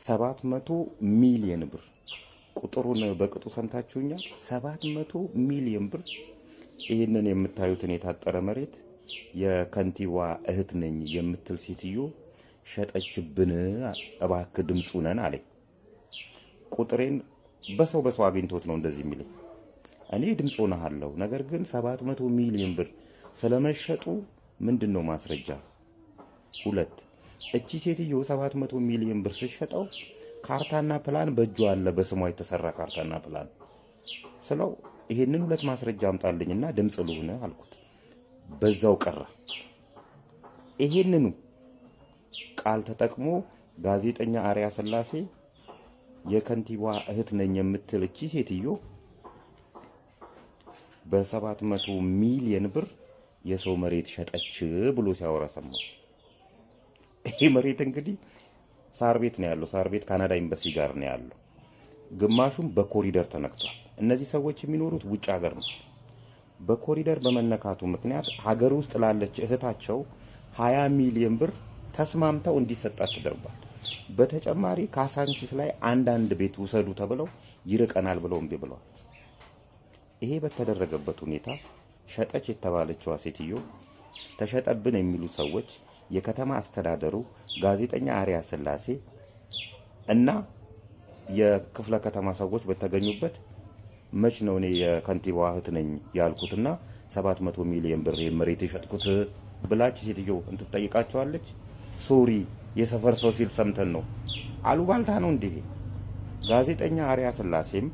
700 ሚሊዮን ብር ቁጥሩን በቅጡ ሰምታችሁኛል? 700 ሚሊዮን ብር። ይህንን የምታዩትን የታጠረ መሬት የከንቲባ እህት ነኝ የምትል ሴትዮ ሸጠችብን፣ እባክህ ድምፁ ነን አለኝ። ቁጥሬን በሰው አግኝቶት ነው እንደዚህ የሚለኝ። እኔ ድምፁ ነሃለሁ፣ ነገር ግን 700 ሚሊዮን ብር ስለመሸጡ ምንድን ነው ማስረጃ? ሁለት፣ እቺ ሴትዮ 700 ሚሊዮን ብር ስትሸጠው ካርታና ፕላን በእጇ አለ፣ በስሟ የተሰራ ካርታና ፕላን ስለው ይሄንን ሁለት ማስረጃ አምጣልኝና ድምፅ ልሁን አልኩት። በዛው ቀረ። ይሄንኑ ቃል ተጠቅሞ ጋዜጠኛ አርያ ስላሴ የከንቲባ እህት ነኝ የምትል እቺ ሴትዮ በ700 ሚሊዮን ብር የሰው መሬት ሸጠች ብሎ ሲያወራ ሰማሁ። ይሄ መሬት እንግዲህ ሳር ቤት ነው ያለው። ሳር ቤት ካናዳ ኤምባሲ ጋር ነው ያለው። ግማሹም በኮሪደር ተነክቷል። እነዚህ ሰዎች የሚኖሩት ውጭ ሀገር ነው። በኮሪደር በመነካቱ ምክንያት ሀገር ውስጥ ላለች እህታቸው 20 ሚሊዮን ብር ተስማምተው እንዲሰጣት ተደርጓል። በተጨማሪ ካሳንቺስ ላይ አንዳንድ ቤት ውሰዱ ተብለው ይርቀናል ብለው እምቢ ብለዋል። ይሄ በተደረገበት ሁኔታ ሸጠች የተባለችዋ ሴትዮ ተሸጠብን የሚሉ ሰዎች የከተማ አስተዳደሩ ጋዜጠኛ አርያ ስላሴ እና የክፍለ ከተማ ሰዎች በተገኙበት መች ነው እኔ የከንቲባዋ እህት ነኝ ያልኩትና 700 ሚሊዮን ብር መሬት የሸጥኩት ብላች ሴትዮ እንትጠይቃቸዋለች። ሶሪ የሰፈር ሰው ሲል ሰምተን ነው። አሉባልታ ነው እንዴ? ጋዜጠኛ አርያ ስላሴም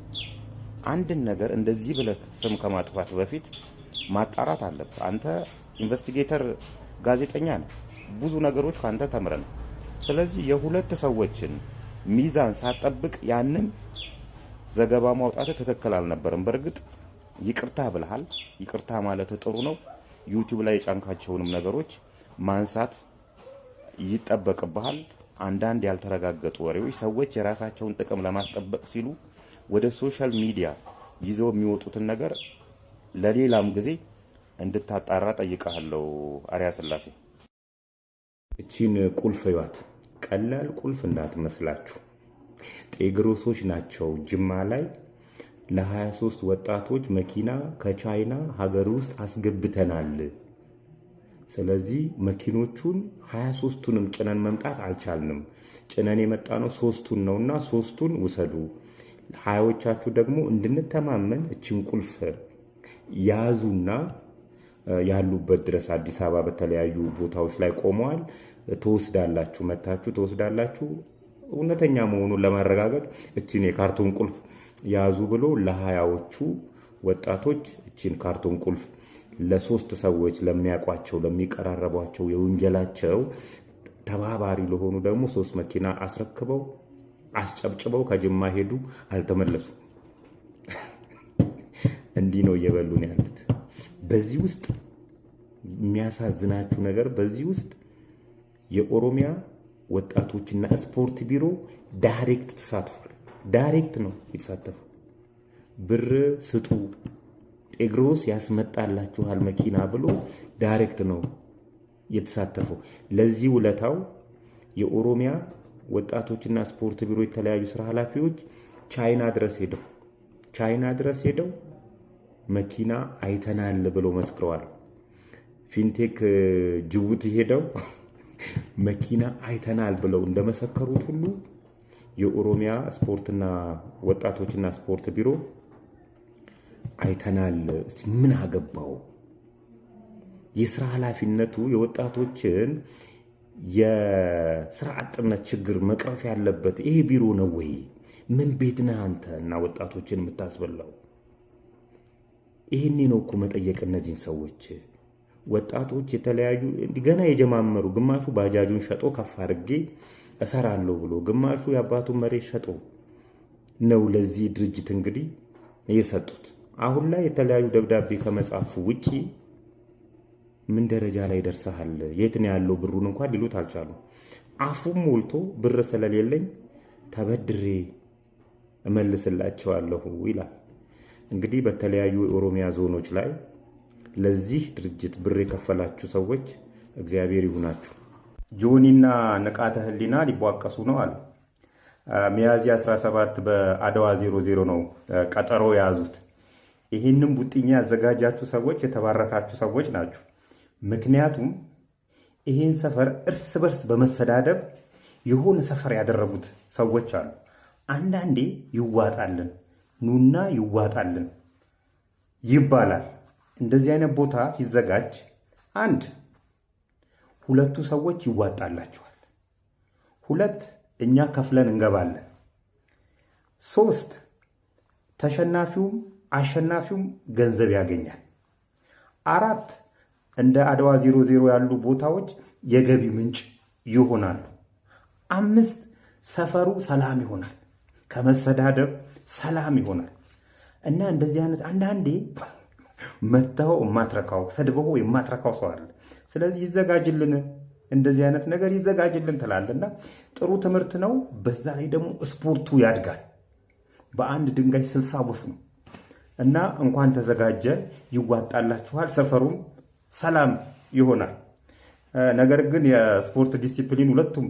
አንድን ነገር እንደዚህ ብለህ ስም ከማጥፋት በፊት ማጣራት አለብህ። አንተ ኢንቨስቲጌተር ጋዜጠኛ ነህ። ብዙ ነገሮች ካንተ ተምረን። ስለዚህ የሁለት ሰዎችን ሚዛን ሳትጠብቅ ያንን ዘገባ ማውጣት ትክክል አልነበረም። በእርግጥ ይቅርታ ብለሃል። ይቅርታ ማለት ጥሩ ነው። ዩቲዩብ ላይ የጫንካቸውንም ነገሮች ማንሳት ይጠበቅብሃል። አንዳንድ ያልተረጋገጡ ወሬዎች ሰዎች የራሳቸውን ጥቅም ለማስጠበቅ ሲሉ ወደ ሶሻል ሚዲያ ይዘው የሚወጡትን ነገር ለሌላም ጊዜ እንድታጣራ ጠይቃለሁ። አርያ ስላሴ እቺን ቁልፍ ይዋት። ቀላል ቁልፍ እንዳትመስላችሁ። ጤግሮሶች ናቸው። ጅማ ላይ ለ23 ወጣቶች መኪና ከቻይና ሀገር ውስጥ አስገብተናል። ስለዚህ መኪኖቹን 23ቱንም ጭነን መምጣት አልቻልንም። ጭነን የመጣ ነው 3ቱን ነውና 3ቱን ውሰዱ። ሀያዎቻችሁ ደግሞ እንድንተማመን እቺን ቁልፍ ያዙና ያሉበት ድረስ አዲስ አበባ በተለያዩ ቦታዎች ላይ ቆመዋል። ተወስዳላችሁ፣ መታችሁ ተወስዳላችሁ። እውነተኛ መሆኑን ለማረጋገጥ እቺን የካርቶን ቁልፍ ያዙ ብሎ ለሀያዎቹ ወጣቶች እቺን ካርቶን ቁልፍ ለሶስት ሰዎች ለሚያቋቸው ለሚቀራረቧቸው የወንጀላቸው ተባባሪ ለሆኑ ደግሞ 3 መኪና አስረክበው አስጨብጭበው ከጅማ ሄዱ፣ አልተመለሱ። እንዲህ ነው እየበሉን ያሉት። በዚህ ውስጥ የሚያሳዝናችሁ ነገር በዚህ ውስጥ የኦሮሚያ ወጣቶችና ስፖርት ቢሮ ዳይሬክት ተሳትፏል። ዳይሬክት ነው የተሳተፈው። ብር ስጡ ጤግሮስ ያስመጣላችኋል መኪና ብሎ ዳይሬክት ነው የተሳተፈው። ለዚህ ውለታው የኦሮሚያ ወጣቶችና ስፖርት ቢሮ የተለያዩ ስራ ኃላፊዎች ቻይና ድረስ ሄደው መኪና አይተናል ብለው መስክረዋል። ፊንቴክ ጅቡቲ ሄደው መኪና አይተናል ብለው እንደመሰከሩት ሁሉ የኦሮሚያ ስፖርትና ወጣቶችና ስፖርት ቢሮ አይተናል። ምን አገባው? የስራ ኃላፊነቱ የወጣቶችን የስራ አጥነት ችግር መቅረፍ ያለበት ይሄ ቢሮ ነው ወይ? ምን ቤት ነህ አንተ እና ወጣቶችን የምታስበላው? ይሄኔ ነው እኮ መጠየቅ እነዚህን ሰዎች። ወጣቶች የተለያዩ ገና የጀማመሩ ግማሹ ባጃጁን ሸጦ ከፍ አድርጌ እሰራለሁ ብሎ ግማሹ የአባቱን መሬት ሸጦ ነው ለዚህ ድርጅት እንግዲህ እየሰጡት። አሁን ላይ የተለያዩ ደብዳቤ ከመጻፉ ውጪ ምን ደረጃ ላይ ደርሰሃል? የት ነው ያለው ብሩን እንኳን ሊሉት አልቻሉም። አፉም ሞልቶ ብር ስለሌለኝ ተበድሬ እመልስላቸዋለሁ ይላል። እንግዲህ በተለያዩ የኦሮሚያ ዞኖች ላይ ለዚህ ድርጅት ብር የከፈላችሁ ሰዎች እግዚአብሔር ይሁናችሁ። ጆኒና ንቃተ ህሊና ሊቧቀሱ ነው አለ። ሚያዝያ 17 በአድዋ 00 ነው ቀጠሮ የያዙት። ይህንም ቡጥኛ ያዘጋጃችሁ ሰዎች የተባረካችሁ ሰዎች ናችሁ። ምክንያቱም ይህን ሰፈር እርስ በርስ በመሰዳደብ የሆነ ሰፈር ያደረጉት ሰዎች አሉ። አንዳንዴ ይዋጣልን ኑና ይዋጣልን ይባላል። እንደዚህ አይነት ቦታ ሲዘጋጅ አንድ ሁለቱ ሰዎች ይዋጣላቸዋል፣ ሁለት እኛ ከፍለን እንገባለን፣ ሶስት ተሸናፊውም አሸናፊውም ገንዘብ ያገኛል፣ አራት እንደ አድዋ 00 ያሉ ቦታዎች የገቢ ምንጭ ይሆናሉ፣ አምስት ሰፈሩ ሰላም ይሆናል፣ ከመሰዳደብ ሰላም ይሆናል። እና እንደዚህ አይነት አንዳንዴ መታው የማትረካው ሰድበው የማትረካው ሰው አለ። ስለዚህ ይዘጋጅልን፣ እንደዚህ አይነት ነገር ይዘጋጅልን ትላለና ጥሩ ትምህርት ነው። በዛ ላይ ደግሞ ስፖርቱ ያድጋል። በአንድ ድንጋይ 60 ወፍ ነው እና እንኳን ተዘጋጀ፣ ይዋጣላችኋል፣ ሰፈሩም ሰላም ይሆናል። ነገር ግን የስፖርት ዲሲፕሊን ሁለቱም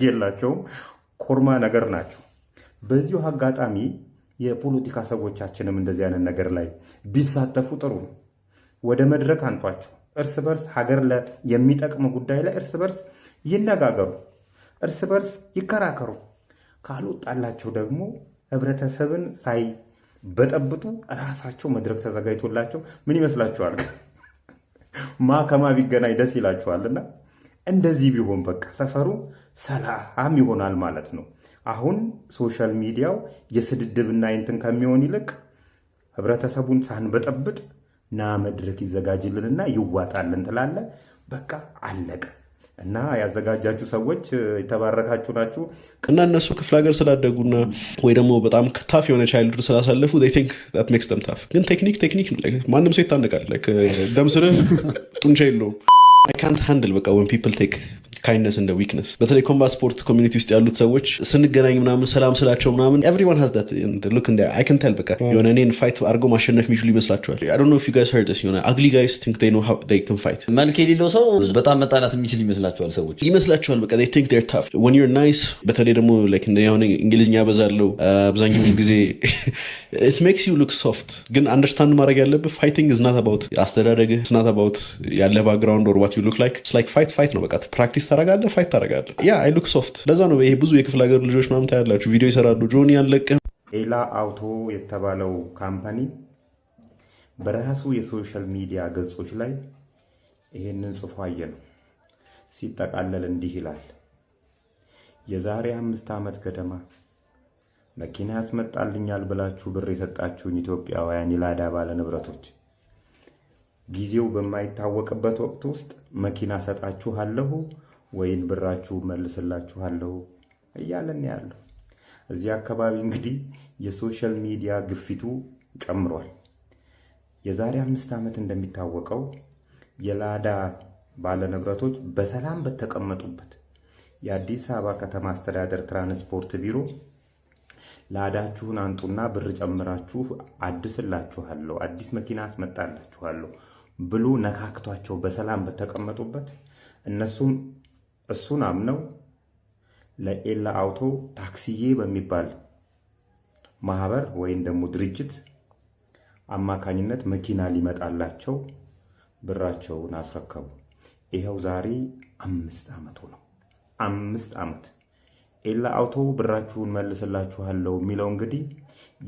የላቸውም፣ ኮርማ ነገር ናቸው። በዚሁ አጋጣሚ የፖለቲካ ሰዎቻችንም እንደዚህ አይነት ነገር ላይ ቢሳተፉ ጥሩ ነው። ወደ መድረክ አንጧቸው። እርስ በርስ ሀገር የሚጠቅም ጉዳይ ላይ እርስ በርስ ይነጋገሩ፣ እርስ በርስ ይከራከሩ። ካልወጣላቸው ደግሞ ህብረተሰብን ሳይበጠብጡ ራሳቸው መድረክ ተዘጋጅቶላቸው ምን ይመስላችኋል? ማከማ ቢገናኝ ደስ ይላችኋልና እንደዚህ ቢሆን በቃ ሰፈሩ ሰላም ይሆናል ማለት ነው። አሁን ሶሻል ሚዲያው የስድድብና እንትን ከሚሆን ይልቅ ህብረተሰቡን ሳንበጠብጥ ና መድረክ ይዘጋጅልንና ይዋጣልን ትላለ። በቃ አለቀ። እና ያዘጋጃችሁ ሰዎች የተባረካችሁ ናችሁ። እና እነሱ ክፍለ ሀገር ስላደጉና ወይ ደግሞ በጣም ታፍ የሆነ ቻይልድ ስላሳለፉ ቲንክ ት ሜክስ ደም ታፍ። ግን ቴክኒክ ነው። ማንም ሰው ይታነቃል። ደም ስርህ ጡንቻ የለውም። አይ ካንት ሃንድል በቃ ወን ፒፕል ቴክ ካይንድነስ እንደ ዊክነስ። በተለይ ኮምባት ስፖርት ኮሚኒቲ ውስጥ ያሉት ሰዎች ስንገናኝ ምናምን ሰላም ስላቸው ምናምን ኤቭሪዋን ሃዝ ዳት ሉክ እንደ አይ ካን ቴል በቃ የሆነ እኔን ፋይት አድርገው ማሸነፍ የሚችሉ ይመስላቸዋል። አይ ዶንት ኖ ኢፍ ዩ ጋይስ ሄርድ ዲስ የሆነ አግሊ ጋይስ ቲንክ ዴይ ኖ ሃው ዴይ ካን ፋይት። መልክ የሌለው ሰው በጣም መጣላት የሚችል ይመስላቸዋል ሰዎች በቃ ዴይ ቲንክ ዴር ታፍ ወን ዩር ናይስ። በተለይ ደግሞ ላይክ እንደ የሆነ እንግሊዝኛ በዛለው አብዛኛው ጊዜ ኢት ሜክስ ዩ ሉክ ሶፍት። ግን አንደርስታንድ ማድረግ ያለብህ ፋይቲንግ ኢዝ ናት አባውት አስተዳደግህ፣ ኢትስ ናት አባውት ያለ ባክግራውንድ ኦር ዋት ዩ ሉክ ላይክ። ኢትስ ላይክ ፋይት ነው። በቃ ፕራክቲስ ታደርጋለህ፣ ፋይት ታደርጋለህ። ያ አይ ሉክ ሶፍት። ለዛ ነው ይሄ ብዙ የክፍለ ሀገር ልጆች ምናምን ታያላችሁ ቪዲዮ ይሰራሉ። ጆኒ ያለቀ ኤላ አውቶ የተባለው ካምፓኒ በራሱ የሶሻል ሚዲያ ገጾች ላይ ይሄንን ጽፎ አየነው። ሲጠቃለል እንዲህ ይላል። የዛሬ 5 ዓመት ገደማ መኪና ያስመጣልኛል ብላችሁ ብር የሰጣችሁኝ ኢትዮጵያውያን የላዳ ባለ ንብረቶች ጊዜው በማይታወቅበት ወቅት ውስጥ መኪና ሰጣችኋለሁ ወይን ብራችሁ መልስላችኋለሁ እያለን ያለው። እዚህ አካባቢ እንግዲህ የሶሻል ሚዲያ ግፊቱ ጨምሯል። የዛሬ 5 ዓመት እንደሚታወቀው የላዳ ባለ ንብረቶች በሰላም በተቀመጡበት የአዲስ አበባ ከተማ አስተዳደር ትራንስፖርት ቢሮ ላዳችሁን አንጡና ብር ጨምራችሁ አድስላችኋለሁ፣ አዲስ መኪና አስመጣላችኋለሁ ብሎ ነካክቷቸው በሰላም በተቀመጡበት እነሱም እሱን አምነው ለኤላ አውቶ ታክሲዬ በሚባል ማህበር ወይም ደግሞ ድርጅት አማካኝነት መኪና ሊመጣላቸው ብራቸውን አስረከቡ። ይሄው ዛሬ 5 ዓመቱ ነው። 5 ዓመት ኤላ አውቶ ብራችሁን መልስላችኋለሁ የሚለው እንግዲህ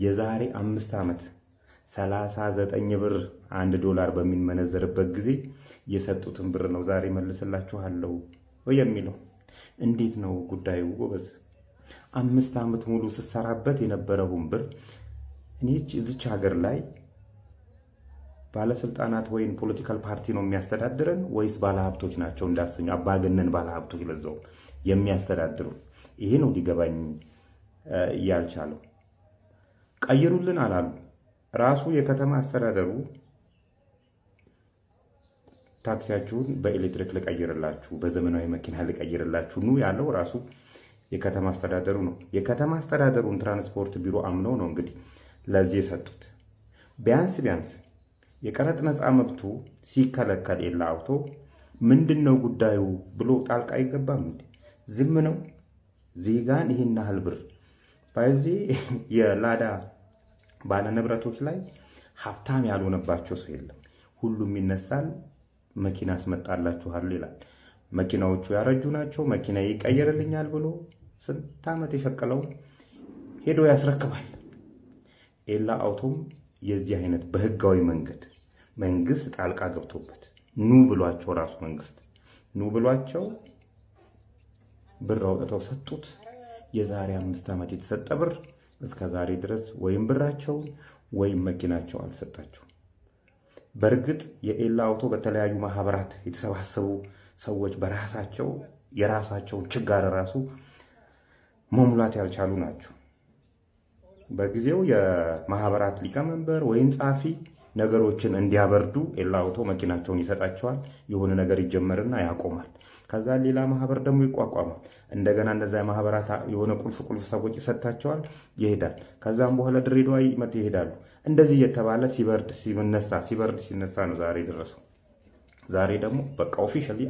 የዛሬ 5 ዓመት 39 ብር $1 በሚመነዘርበት ጊዜ የሰጡትን ብር ነው ዛሬ መልስላችኋለሁ የሚለው። እንዴት ነው ጉዳዩ ጎበዝ? 5 ዓመት ሙሉ ስትሰራበት የነበረውን ብር እዚች ሀገር ላይ ባለስልጣናት ወይም ፖለቲካል ፓርቲ ነው የሚያስተዳድረን ወይስ ባለሀብቶች ናቸው? እንዳሰኙ አባገነን ባለሀብቶች ለዛው የሚያስተዳድሩ? ይሄ ነው ሊገባኝ ያልቻለው። ቀይሩልን አላሉ። ራሱ የከተማ አስተዳደሩ ታክሲያችሁን በኤሌክትሪክ ልቀይርላችሁ፣ በዘመናዊ መኪና ልቀይርላችሁ ኑ ያለው ራሱ የከተማ አስተዳደሩ ነው። የከተማ አስተዳደሩን ትራንስፖርት ቢሮ አምነው ነው እንግዲህ ለዚህ የሰጡት። ቢያንስ የቀረጥ ነፃ መብቱ ሲከለከል ኤላ አውቶ ምንድነው ጉዳዩ ብሎ ጣልቃ አይገባም እንዴ? ዝም ነው? ዜጋን ይሄን ያህል ብር በዚህ የላዳ ባለ ንብረቶች ላይ ሀብታም ያልሆነባቸው ሰው የለም። ሁሉም ይነሳል፣ መኪና አስመጣላችኋል ይላል። መኪናዎቹ ያረጁ ናቸው፣ መኪና ይቀየርልኛል ብሎ ስንት ዓመት የሸቀለው ሄዶ ያስረክባል። ኤላ አውቶም የዚህ አይነት በህጋዊ መንግስት ጣልቃ ገብቶበት ኑ ብሏቸው ራሱ መንግስት ኑ ብሏቸው ብር አውጥተው ሰጡት። የዛሬ 5 ዓመት የተሰጠ ብር እስከ ዛሬ ድረስ ወይም ብራቸውን ወይም መኪናቸው አልሰጣቸው። በእርግጥ የኤላ አውቶ በተለያዩ ማህበራት የተሰባሰቡ ሰዎች በራሳቸው የራሳቸውን ችጋር ራሱ መሙላት ያልቻሉ ናቸው። በጊዜው የማህበራት ሊቀመንበር ወይም ጻፊ ነገሮችን እንዲያበርዱ ኤላ አውቶ መኪናቸውን ይሰጣቸዋል። የሆነ ነገር ይጀመርና ያቆማል። ከዛ ሌላ ማህበር ደግሞ ይቋቋማል። እንደገና እነዛ ማህበራት የሆነ ቁልፍ ሰዎች ይሰጣቸዋል፣ ይሄዳል። ከዛም በኋላ ድሬዳዋ ይሄዳሉ። እንደዚህ እየተባለ ሲበርድ ሲነሳ ነው ዛሬ ደረሰው። ዛሬ ደግሞ በቃ ኦፊሻሊ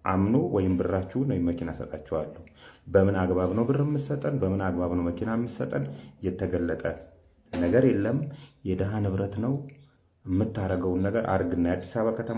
አምኖ ወይም ብራችሁን ወይም መኪና ሰጣችኋለሁ። በምን አግባብ ነው ብር የምሰጠን፣ በምን አግባብ ነው መኪና የምሰጠን የተገለጠ ነገር የለም። የድሃ ንብረት ነው፣ የምታረገውን ነገር አርግና የአዲስ አበባ ከተማ